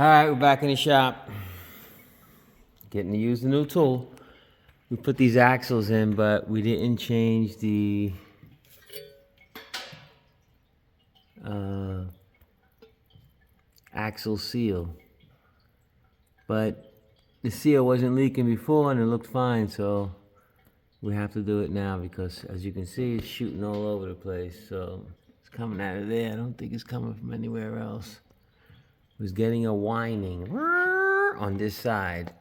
Alright, we're back in the shop. Getting to use the new tool. We put these axles in, but we didn't change the axle seal. But the seal wasn't leaking before and it looked fine, so we have to do it now because as you can see, it's shooting all over the place. So it's coming out of there. I don't think it's coming from anywhere else. It was getting a whining on this side.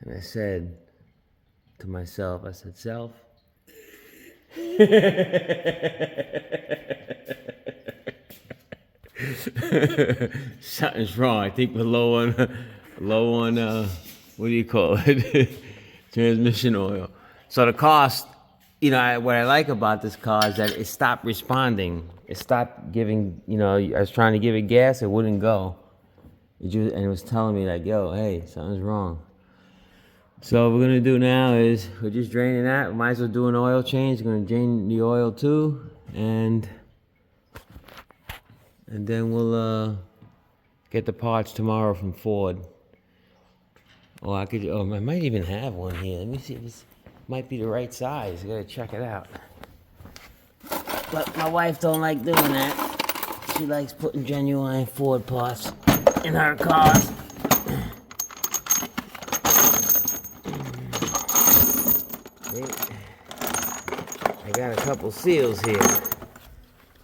And I said to myself, I said, self, something's wrong. I think we're low on, what do you call it? Transmission oil. So the cost, you know, what I like about this car is that it stopped responding. It stopped giving, you know, I was trying to give it gas, it wouldn't go. And it was telling me like, yo, hey, something's wrong. So what we're gonna do now is we're just draining that. We might as well do an oil change. We're gonna drain the oil too, and then we'll get the parts tomorrow from Ford. Oh, I might even have one here. Let me see if this might be the right size. I gotta check it out. But my wife don't like doing that. She likes putting genuine Ford parts in her cars. I got a couple seals here.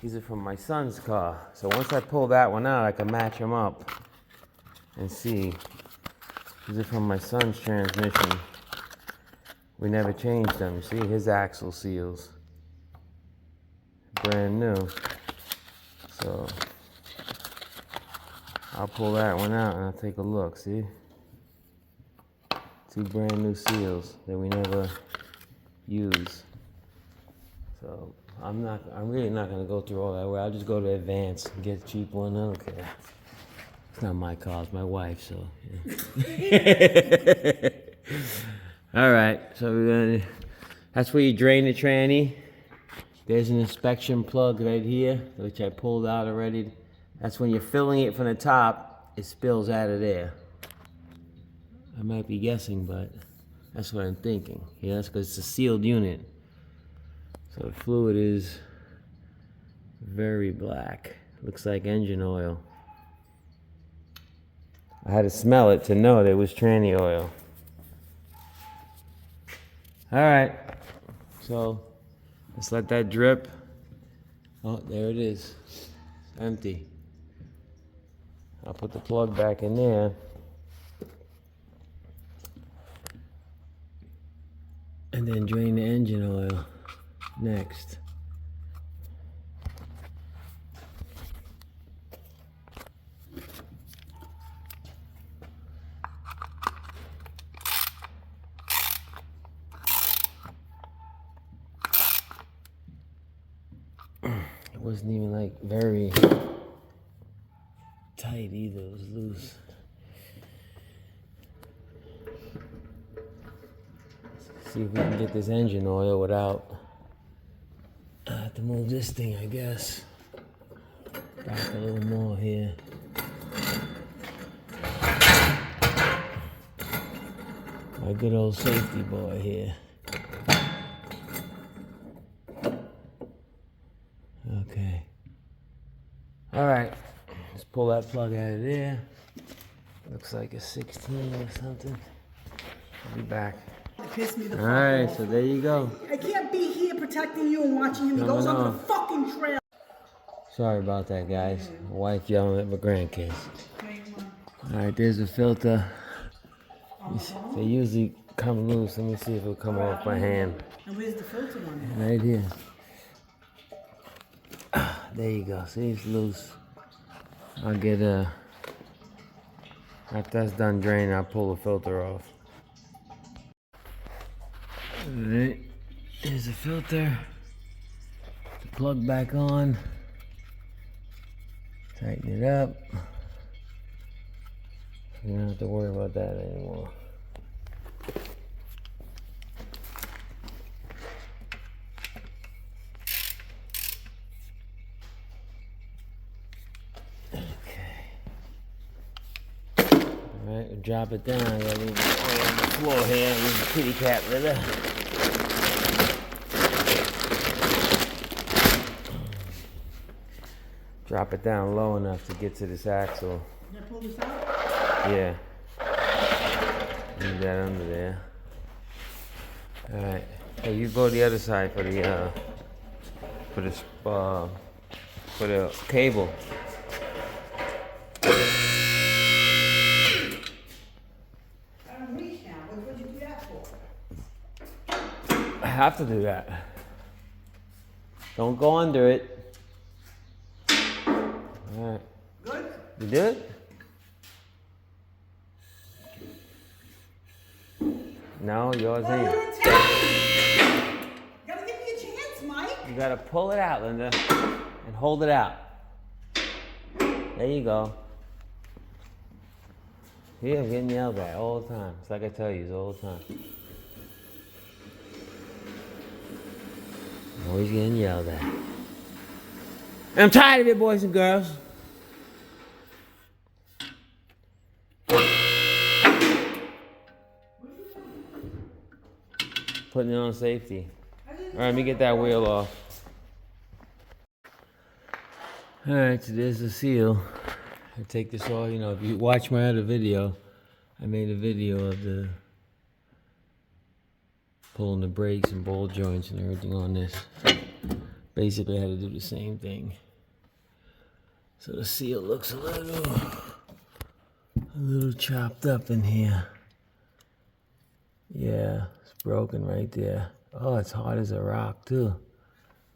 These are from my son's car. So once I pull that one out, I can match them up and see. These are from my son's transmission. We never changed them. See, his axle seals. Brand new. So I'll pull that one out and I'll take a look, see? Two brand new seals that we never use. So I'm really not gonna go through all that way. I'll just go to Advance and get a cheap one. I don't care. It's not my car, it's my wife's, so yeah. All right, so that's where you drain the tranny. There's an inspection plug right here, which I pulled out already. That's when you're filling it from the top, it spills out of there. I might be guessing, but that's what I'm thinking. Yeah, that's because it's a sealed unit. So the fluid is very black. Looks like engine oil. I had to smell it to know that it was tranny oil. All right, so let's let that drip. Oh, there it is, empty. I'll put the plug back in there. And then drain the engine oil next. It wasn't even like very tight either, it was loose. See if we can get this engine oil without, I have to move this thing, I guess. Back a little more here. My good old safety boy here. Okay. All right, let's pull that plug out of there. Looks like a 16 or something. I'll be back. Piss me the fuck All right, off. so there you go. I can't be here protecting you and watching him. He goes onto the fucking trail. Sorry about that, guys. My wife yelling at my grandkids. All right, there's a filter. They usually come loose. Let me see if it'll come off my hand. And where's the filter one? Right here. There you go. See, it's loose. I'll get after that's done draining, I'll pull the filter off. Alright, here's the filter. The plug back on. Tighten it up. You don't have to worry about that anymore. Alright, we'll drop it down. I gotta leave the oil on the floor here. Leave the kitty cat litter. Drop it down low enough to get to this axle. Can I pull this out? Yeah. Leave that under there. Alright. Hey, you go to the other side for the cable. I don't reach now. What would you do that for? I have to do that. Don't go under it. Alright. Good? You did? No, yours Well, ain't. you're in town. You gotta give me a chance, Mike. You gotta pull it out, Linda, and hold it out. There you go. Yeah, I'm getting yelled at all the time. It's like I tell you, it's all the time. I'm always getting yelled at. And I'm tired of it, boys and girls. Putting it on safety. All right, let me get that wheel off. All right, so there's the seal. I take this off. You know, if you watch my other video, I made a video of the pulling the brakes and ball joints and everything on this. Basically, I had to do the same thing. So the seal looks a little chopped up in here. Yeah, it's broken right there. Oh, it's hard as a rock too.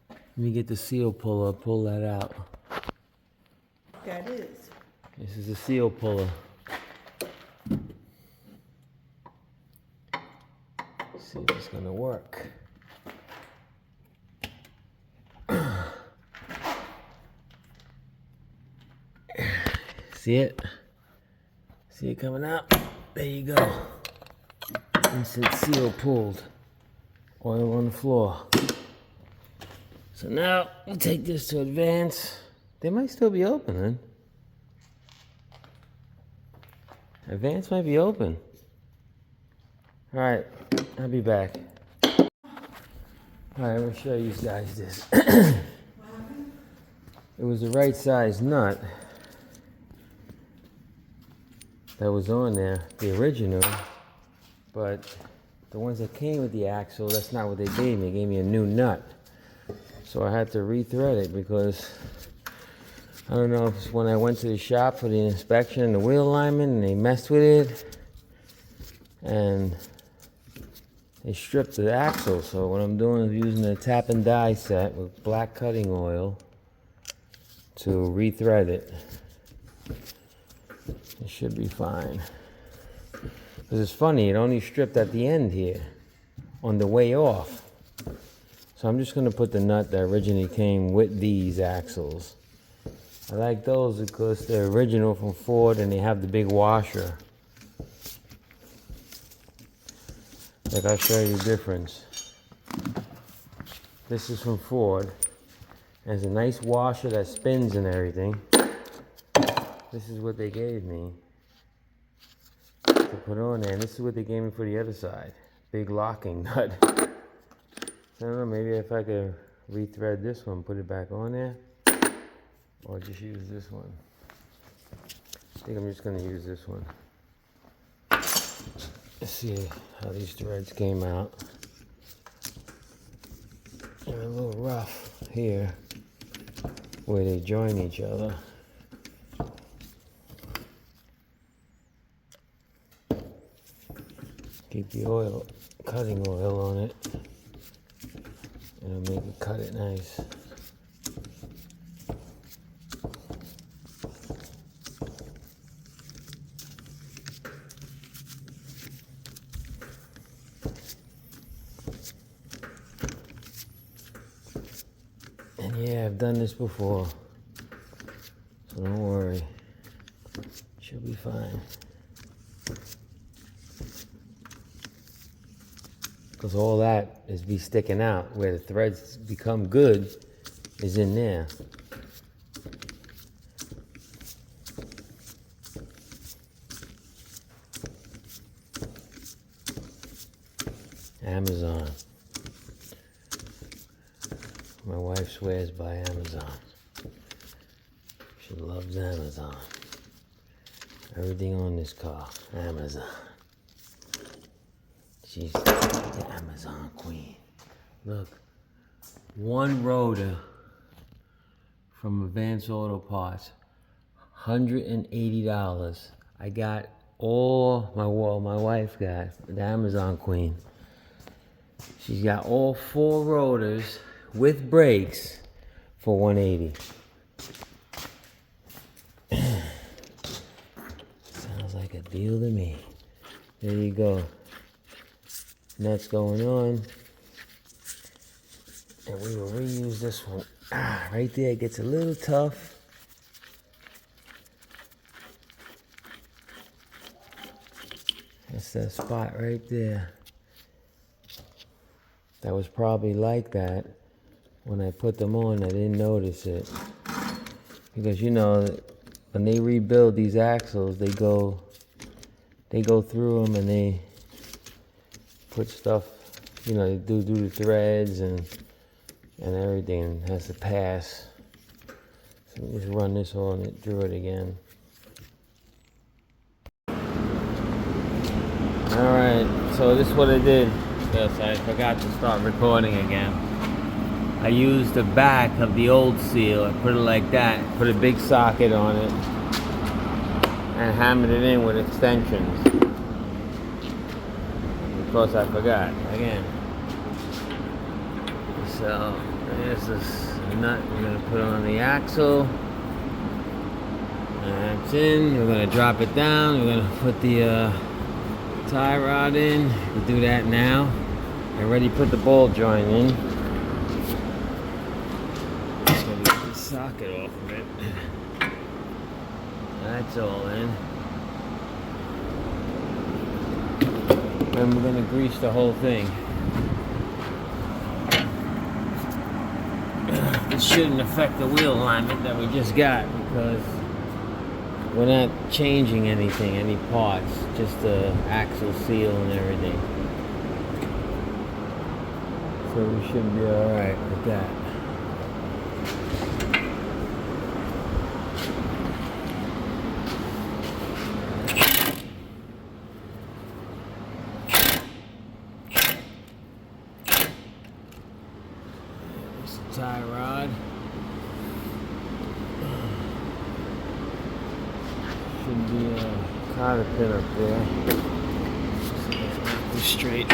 Let me get the seal puller, pull that out. That is. This is the seal puller. See if it's gonna work. See it? See it coming out? There you go. Instant seal pulled. Oil on the floor. So now we'll take this to advance. They might still be open, huh? Advance might be open. All right, I'll be back. All right, I'm gonna show you guys this. It was the right size nut that was on there, the original, but the ones that came with the axle, that's not what they gave me. They gave me a new nut. So I had to rethread it because I don't know if it's when I went to the shop for the inspection and the wheel alignment and they messed with it and they stripped the axle. So what I'm doing is using a tap and die set with black cutting oil to rethread it. It should be fine. Because it's funny, it only stripped at the end here on the way off. So I'm just going to put the nut that originally came with these axles. I like those because they're original from Ford and they have the big washer. Like, I'll show you the difference. This is from Ford. There's a nice washer that spins and everything. This is what they gave me to put on there. And this is what they gave me for the other side. Big locking nut. I don't know, maybe if I could rethread this one, put it back on there. Or just use this one. I think I'm just going to use this one. Let's see how these threads came out. They're a little rough here where they join each other. Keep the oil, cutting oil on it. It'll make it cut it nice. And yeah, I've done this before, so don't worry. She'll be fine. Because all that is be sticking out. Where the threads become good is in there. Amazon. My wife swears by Amazon. She loves Amazon. Everything on this car, Amazon. She's the Amazon queen. Look, one rotor from Advance Auto Parts, $180. I got all my wife got the Amazon queen. She's got all 4 rotors with brakes for $180. Sounds like a deal to me. There you go. Nuts going on. And we will reuse this one. Right there, it gets a little tough. That's that spot right there. That was probably like that when I put them on. I didn't notice it. Because you know, when they rebuild these axles, they go through them and they put stuff, you know, they do the threads and everything has to pass. So just run this on it, drew it again. Alright, so this is what I did. Yes, I forgot to start recording again. I used the back of the old seal. I put it like that, put a big socket on it, and hammered it in with extensions. Of course, I forgot again. So there's this nut we're gonna put on the axle. That's in. We're gonna drop it down. We're gonna put the tie rod in. We'll do that now. I already put the ball joint in. Just gonna get the socket off of it. That's all in. And we're gonna grease the whole thing. It shouldn't affect the wheel alignment that we just got because we're not changing anything, any parts, just the axle seal and everything. So we should be alright with that. There's the tie rod. Should be a cotter pin up there. So let's knock this straight.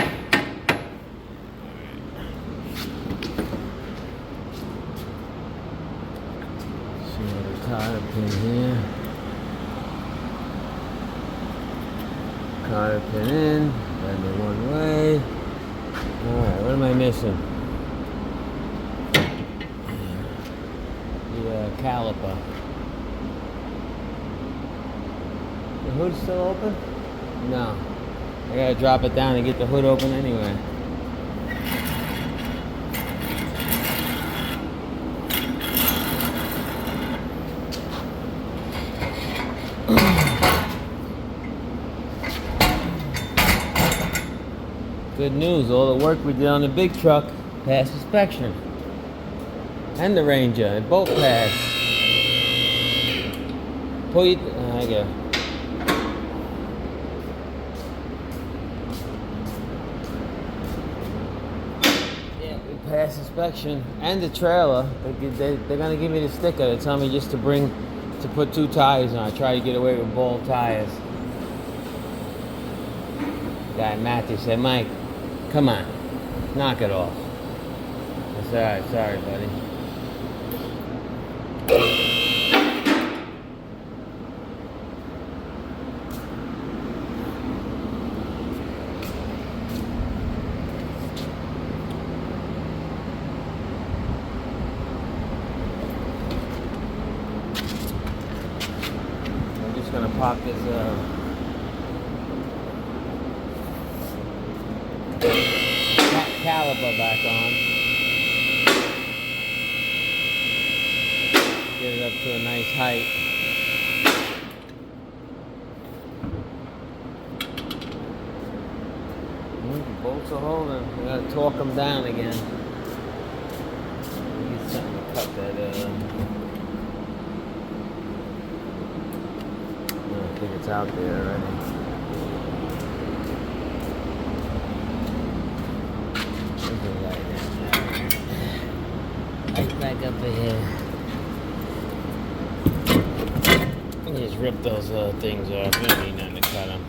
Cotter pin here. Cotter pin in. Bend it one way. Alright, what am I missing? The caliper. The hood's still open? No. I gotta drop it down and get the hood open anyway. Good news, all the work we did on the big truck passed inspection. And the Ranger, they both passed. Pull you, there you go. Yeah, we passed inspection. And the trailer, they're gonna give me the sticker. They tell me just to put 2 tires on. I try to get away with ball tires. Guy Matthew said, Mike, come on, knock it off. I said, alright, sorry, buddy. I'm just gonna pop this caliper back on. Get it up to a nice height. Both bolts are holding. We gotta torque them down again. Get something to cut that. I think it's out there already. There's a light in there. Light back up ahead. Just rip those things off. You don't need nothing to cut them.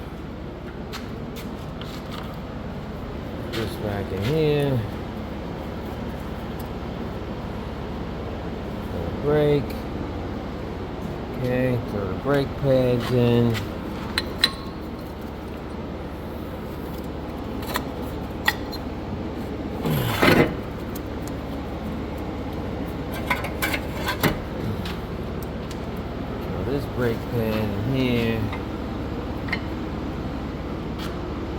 This back in here. Throw the brake. Okay, throw the brake pads in. Throw this brake pad in here.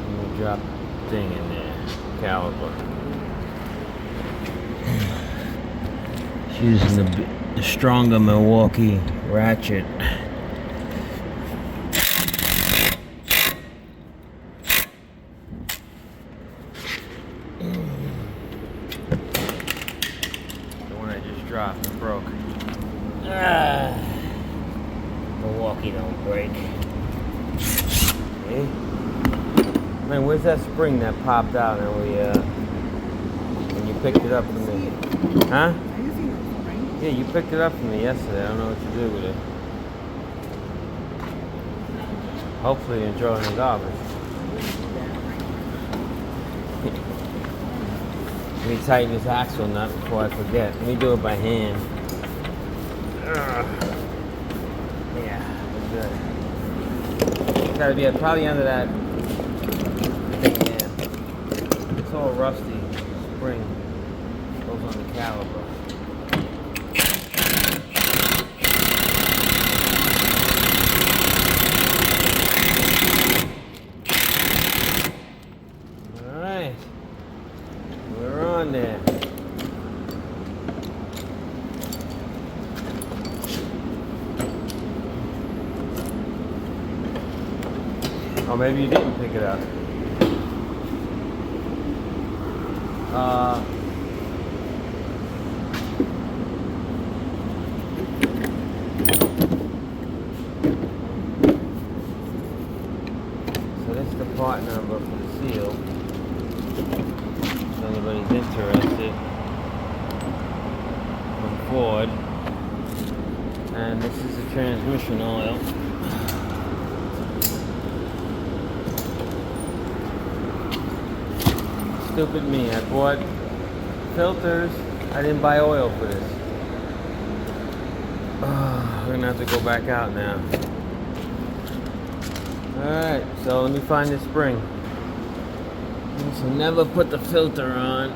And we'll drop the thing in there. Caliper. It's using the stronger Milwaukee ratchet. The one I just dropped and broke. Milwaukee don't break. Okay. Man, where's that spring that popped out and when you picked it up from me? Huh? Yeah, you picked it up from me yesterday. I don't know what to do with it. Hopefully you enjoy the garbage. Let me tighten this axle nut before I forget. Let me do it by hand. Yeah, good. It's gotta be probably under that thing there. It's all rusty. Spring goes on the caliper. Alright. We're on there. Oh, maybe you didn't pick it up. So this is the part number for the seal. If anybody's interested. From Ford. And this is the transmission oil. Stupid me. I bought filters. I didn't buy oil for this. We're gonna have to go back out now. Alright, so let me find this spring. So never put the filter on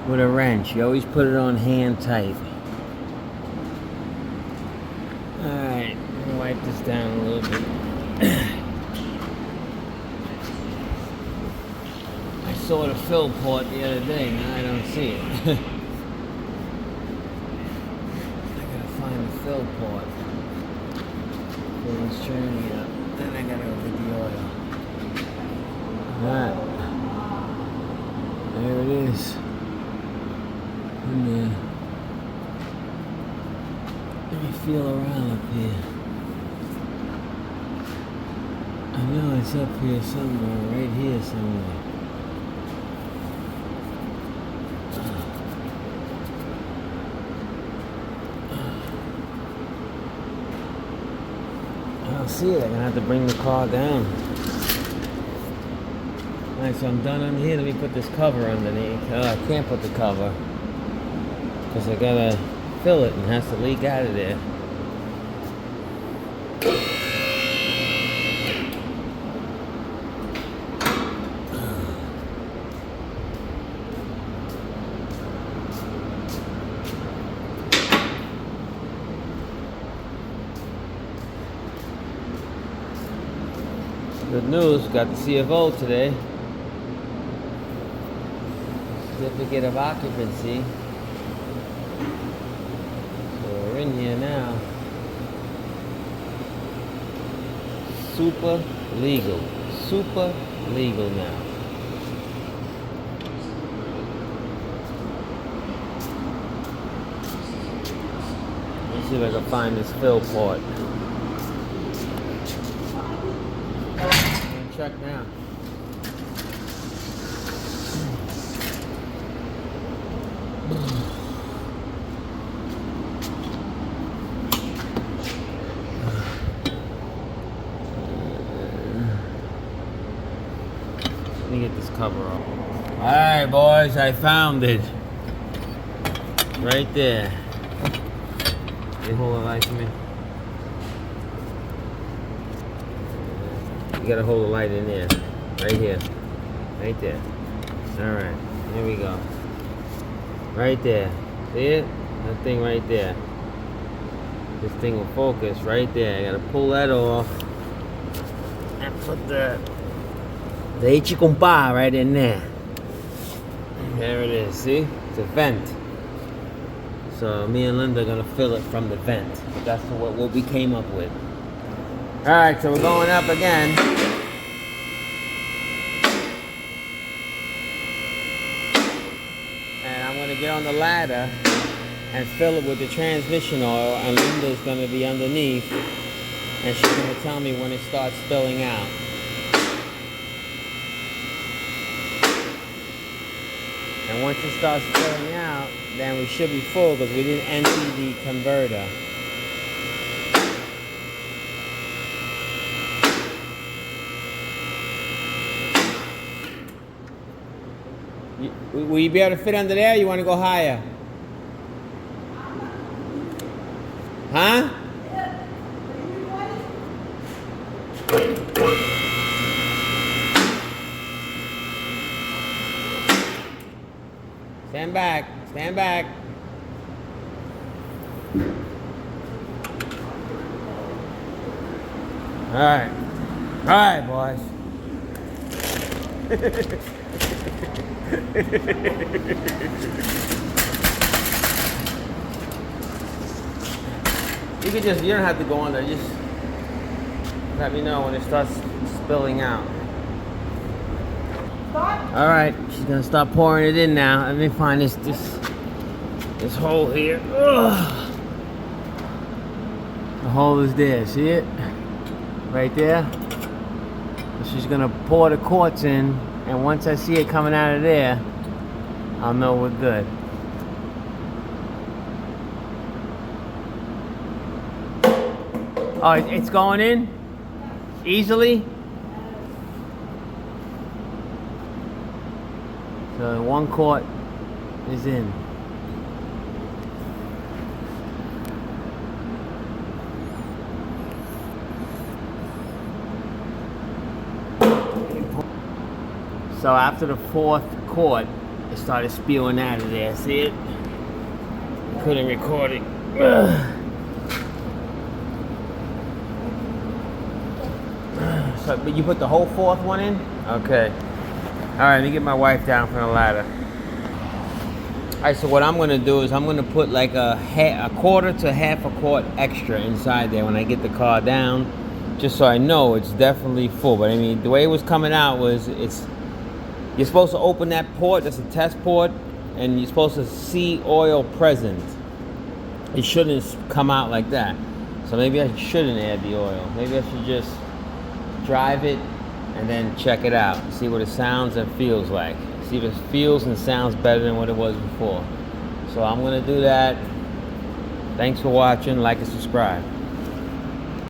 with a wrench. You always put it on hand tight. Alright, let me wipe this down a little bit. I saw the fill port the other day, now I don't see it. I gotta find the fill port. It's turning up. Then I gotta go get the oil. Alright. There it is. In there. Let me feel around up here. I know it's up here somewhere, right here somewhere. I don't see it. I'm gonna have to bring the car down. Alright, so I'm done on here. Let me put this cover underneath. I can't put the cover because I gotta fill it and it has to leak out of there. Good news, got the CFO today. Certificate of occupancy. So we're in here now. Super legal. Super legal now. Let's see if I can find this fill port. Check now. Let me get this cover off. Alright boys, I found it. Right there. Can you hold the light for me? You gotta hold the light in there. Right here. Right there. Alright. Here we go. Right there. See it? That thing right there. This thing will focus right there. I gotta pull that off. And put the leche con pa right in there. There it is. See? It's a vent. So me and Linda are gonna fill it from the vent. That's what we came up with. Alright, so we're going up again. And I'm going to get on the ladder and fill it with the transmission oil, and Linda's going to be underneath, and she's going to tell me when it starts spilling out. And once it starts spilling out, then we should be full because we didn't empty the converter. Will you be able to fit under there, or you want to go higher? Huh? Stand back. Stand back. All right. All right, boys. You don't have to go on there, just let me know when it starts spilling out. Alright, she's gonna start pouring it in now. Let me find this hole here. Ugh. The hole is there, see it? Right there. She's gonna pour the quartz in, and once I see it coming out of there, I'll know we're good. Oh, it's going in? Easily? So 1 quart is in. So after the 4th quart, it started spewing out of there. See it? Couldn't record it. Ugh. So, but you put the whole 4th one in? Okay. Alright, let me get my wife down from the ladder. Alright, so what I'm going to do is I'm going to put like a quarter to half a quart extra inside there when I get the car down, just so I know it's definitely full. But I mean, the way it was coming out was you're supposed to open that port, that's a test port, and you're supposed to see oil present. It shouldn't come out like that. So maybe I shouldn't add the oil. Maybe I should just drive it and then check it out, see what it sounds and feels like, see if it feels and sounds better than what it was before. So I'm gonna do that. Thanks for watching. Like and subscribe.